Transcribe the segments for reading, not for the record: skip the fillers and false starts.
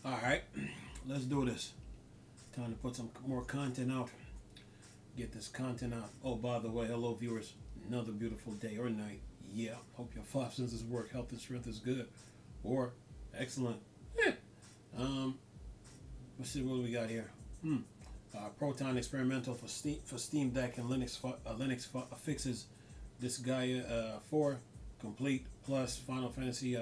All right, let's do this. Time to put some more content out. Get this content out. Oh, by the way, hello viewers. Another beautiful day or night. Yeah, hope your five senses work. Health and strength is good, or excellent. Eh. Um, let's see what we got here. Proton experimental for Steam Deck and Linux fixes Disgaea 4 complete plus Final Fantasy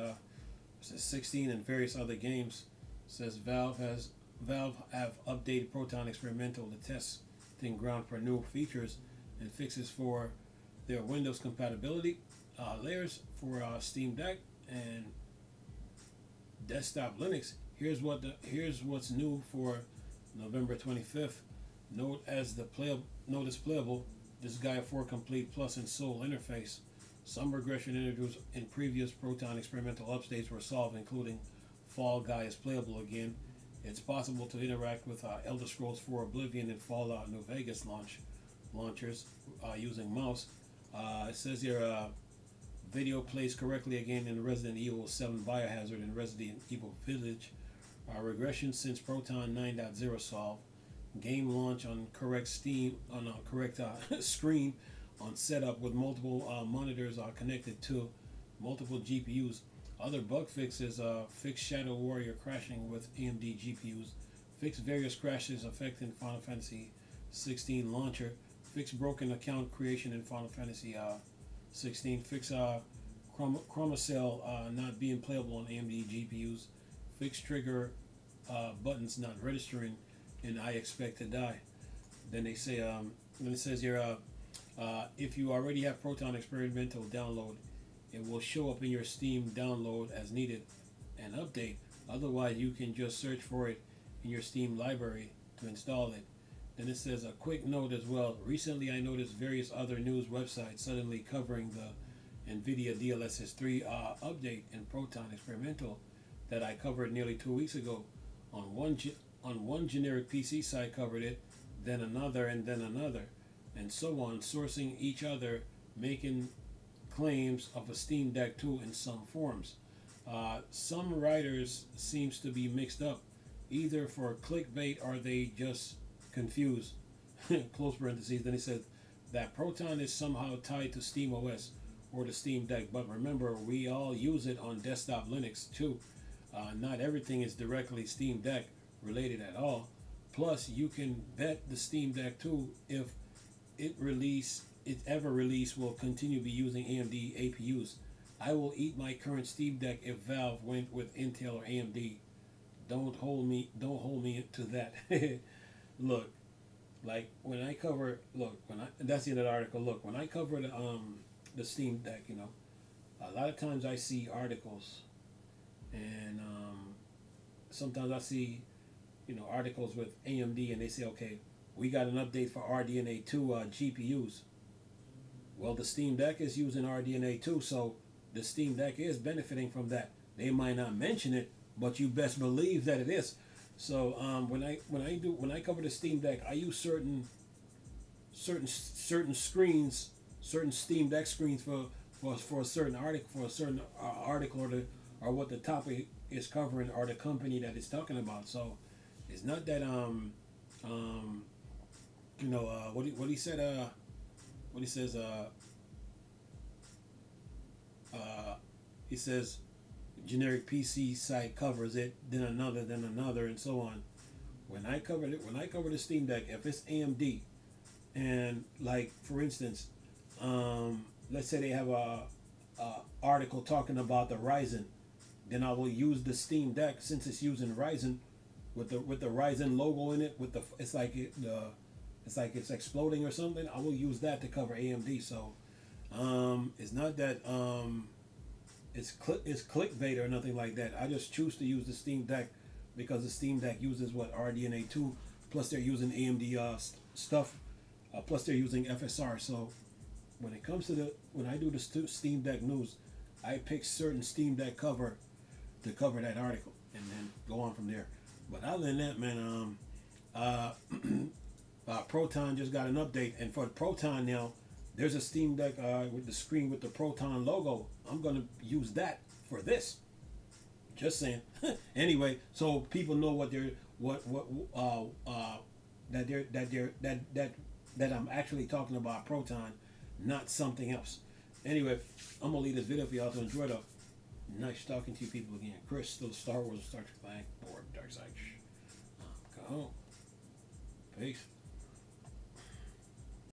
16 and various other games. Says Valve have updated Proton Experimental to testing ground for new features and fixes for their Windows compatibility layers for Steam Deck and desktop Linux. Here's what's new for November 25th. Note as playable. Disgaea 4 Complete Plus and Soul interface. Some regression introduced in previous Proton experimental updates were solved, including Fall Guy is playable again. It's possible to interact with Elder Scrolls 4 Oblivion and Fallout New Vegas launchers using mouse. It says here video plays correctly again in Resident Evil 7 Biohazard and Resident Evil Village. Regression since Proton 9.0 solved. Game launch on correct screen on setup with multiple monitors connected to multiple GPUs. Other bug fixes fix Shadow Warrior crashing with AMD GPUs, fix various crashes affecting Final Fantasy 16 launcher, fix broken account creation in Final Fantasy 16, fix Chromacell not being playable on AMD GPUs, fix trigger buttons not registering, and I expect to die. Then they say, then it says here, if you already have Proton Experimental download, it will show up in your Steam download as needed and update. Otherwise, you can just search for it in your Steam library to install it. Then it says a quick note as well. Recently, I noticed various other news websites suddenly covering the NVIDIA DLSS 3 update in Proton Experimental that I covered nearly 2 weeks ago. On one generic PC site covered it, then another, and so on, sourcing each other, making claims of a Steam Deck 2 in some forms. Some writers seems to be mixed up, either for clickbait or they just confused. Close parentheses. Then he said that Proton is somehow tied to Steam OS or the Steam Deck, but remember, we all use it on desktop Linux too. Not everything is directly Steam Deck related at all. Plus, you can bet the Steam Deck 2, if it ever release, will continue to be using AMD APUs. I will eat my current Steam Deck if Valve went with Intel or AMD. Don't hold me to that. Look, like when I cover, that's the end of the article. Look, when I cover the Steam Deck, a lot of times I see articles, and sometimes I see articles with AMD, and they say, okay, we got an update for RDNA 2 GPUs. Well, the Steam Deck is using RDNA 2, so the Steam Deck is benefiting from that. They might not mention it, but you best believe that it is. So when I cover the Steam Deck, I use certain screens, certain Steam Deck screens for a certain article or what the topic is covering or the company that it's talking about. So it's not that what he said what he says he says generic PC site covers it, then another, and so on. When I cover the Steam Deck, if it's AMD, and like for instance, let's say they have a article talking about the Ryzen, then I will use the Steam Deck since it's using Ryzen with the Ryzen logo in it. It's like it's exploding or something. I will use that to cover AMD. So it's not that it's clickbait or nothing like that. I just choose to use the Steam Deck because the Steam Deck uses RDNA 2, plus they're using AMD stuff, plus they're using FSR. So when it comes to when I do the Steam Deck news, I pick certain Steam Deck cover to cover that article and then go on from there. But other than that, man, Proton just got an update, and for Proton now, there's a Steam Deck with the screen with the Proton logo. I'm gonna use that for this. Just saying. Anyway, so people know what they're what that I'm actually talking about Proton, not something else. Anyway, I'm gonna leave this video for y'all to enjoy. Though, nice talking to you people again. Chris, still Star Wars, Star Trek, board, Dark Side. Go home. Peace.